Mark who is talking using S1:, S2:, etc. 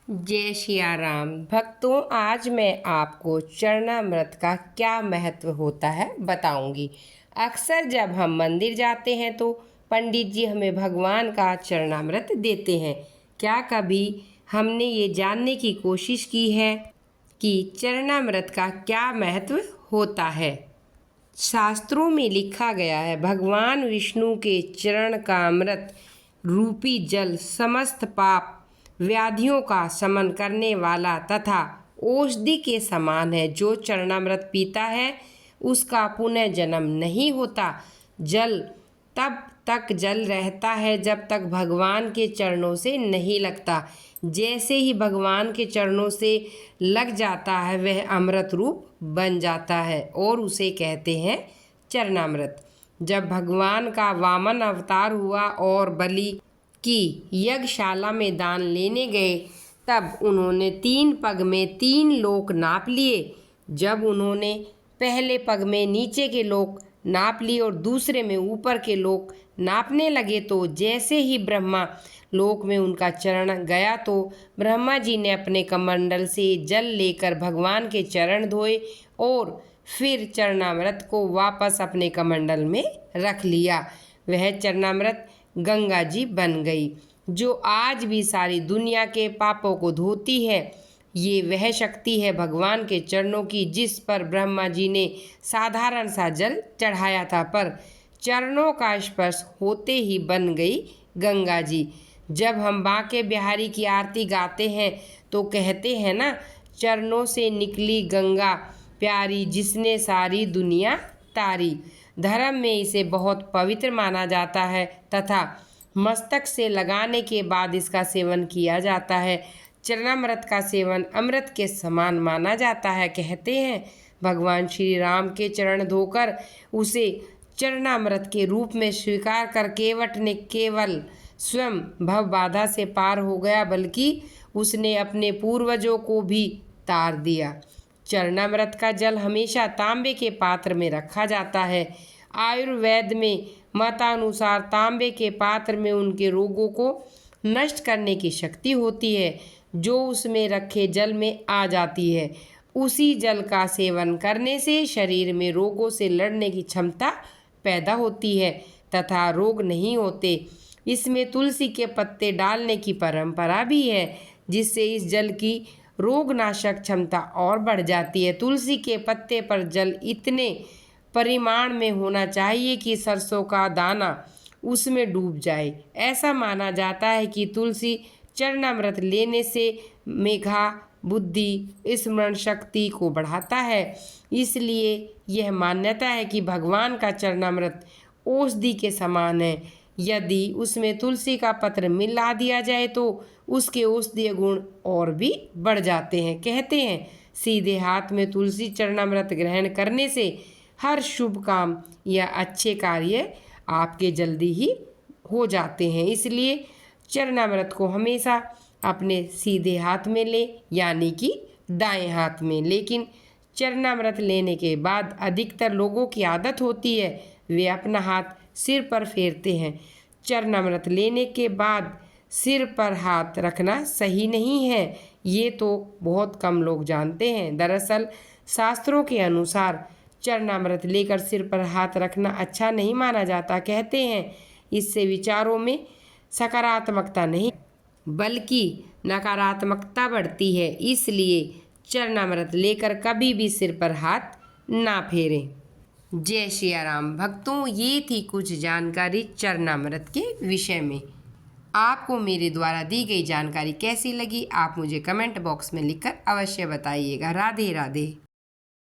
S1: जय सिया राम। भक्तों, आज मैं आपको चरणामृत का क्या महत्व होता है बताऊंगी। अक्सर जब हम मंदिर जाते हैं तो पंडित जी हमें भगवान का चरणामृत देते हैं। क्या कभी हमने ये जानने की कोशिश की है कि चरणामृत का क्या महत्व होता है? शास्त्रों में लिखा गया है, भगवान विष्णु के चरण का अमृत रूपी जल समस्त पाप व्याधियों का शमन करने वाला तथा औषधि के समान है। जो चरणामृत पीता है उसका पुनः जन्म नहीं होता। जल तब तक जल रहता है जब तक भगवान के चरणों से नहीं लगता। जैसे ही भगवान के चरणों से लग जाता है वह अमृत रूप बन जाता है और उसे कहते हैं चरणामृत। जब भगवान का वामन अवतार हुआ और बलि की यज्ञशाला में दान लेने गए तब उन्होंने 3 पग में 3 लोक नाप लिए। जब उन्होंने पहले पग में नीचे के लोक नाप लिए और दूसरे में ऊपर के लोक नापने लगे तो जैसे ही ब्रह्मा लोक में उनका चरण गया तो ब्रह्मा जी ने अपने कमंडल से जल लेकर भगवान के चरण धोए और फिर चरणामृत को वापस अपने कमंडल में रख लिया। वह चरणामृत गंगा जी बन गई जो आज भी सारी दुनिया के पापों को धोती है। ये वह शक्ति है भगवान के चरणों की जिस पर ब्रह्मा जी ने साधारण सा जल चढ़ाया था, पर चरणों का स्पर्श होते ही बन गई गंगा जी। जब हम बांके बिहारी की आरती गाते हैं तो कहते हैं ना, चरणों से निकली गंगा प्यारी जिसने सारी दुनिया तारी। धर्म में इसे बहुत पवित्र माना जाता है तथा मस्तक से लगाने के बाद इसका सेवन किया जाता है। चरणामृत का सेवन अमृत के समान माना जाता है। कहते हैं भगवान श्री राम के चरण धोकर उसे चरणामृत के रूप में स्वीकार कर केवट ने केवल स्वयं भव बाधा से पार हो गया बल्कि उसने अपने पूर्वजों को भी तार दिया। चरणामृत का जल हमेशा तांबे के पात्र में रखा जाता है। आयुर्वेद में मतानुसार तांबे के पात्र में उनके रोगों को नष्ट करने की शक्ति होती है जो उसमें रखे जल में आ जाती है। उसी जल का सेवन करने से शरीर में रोगों से लड़ने की क्षमता पैदा होती है तथा रोग नहीं होते। इसमें तुलसी के पत्ते डालने की परंपरा भी है जिससे इस जल की रोगनाशक क्षमता और बढ़ जाती है। तुलसी के पत्ते पर जल इतने परिमाण में होना चाहिए कि सरसों का दाना उसमें डूब जाए। ऐसा माना जाता है कि तुलसी चरणामृत लेने से मेधा, बुद्धि, स्मरण शक्ति को बढ़ाता है। इसलिए यह मान्यता है कि भगवान का चरणामृत औषधि के समान है। यदि उसमें तुलसी का पत्र मिला दिया जाए तो उसके औषधीय गुण और भी बढ़ जाते हैं। कहते हैं सीधे हाथ में तुलसी चरणामृत ग्रहण करने से हर शुभ काम या अच्छे कार्य आपके जल्दी ही हो जाते हैं। इसलिए चरणामृत को हमेशा अपने सीधे हाथ में ले यानी कि दाएं हाथ में। लेकिन चरणामृत लेने के बाद अधिकतर लोगों की आदत होती है वे अपना हाथ सिर पर फेरते हैं। चरणामृत लेने के बाद सिर पर हाथ रखना सही नहीं है, ये तो बहुत कम लोग जानते हैं। दरअसल शास्त्रों के अनुसार चरणामृत लेकर सिर पर हाथ रखना अच्छा नहीं माना जाता। कहते हैं इससे विचारों में सकारात्मकता नहीं बल्कि नकारात्मकता बढ़ती है। इसलिए चरणामृत लेकर कभी भी सिर पर हाथ ना फेरें। जय सिया राम। भक्तों, ये थी कुछ जानकारी चरणामृत के विषय में। आपको मेरे द्वारा दी गई जानकारी कैसी लगी आप मुझे कमेंट बॉक्स में लिखकर अवश्य बताइएगा। राधे राधे।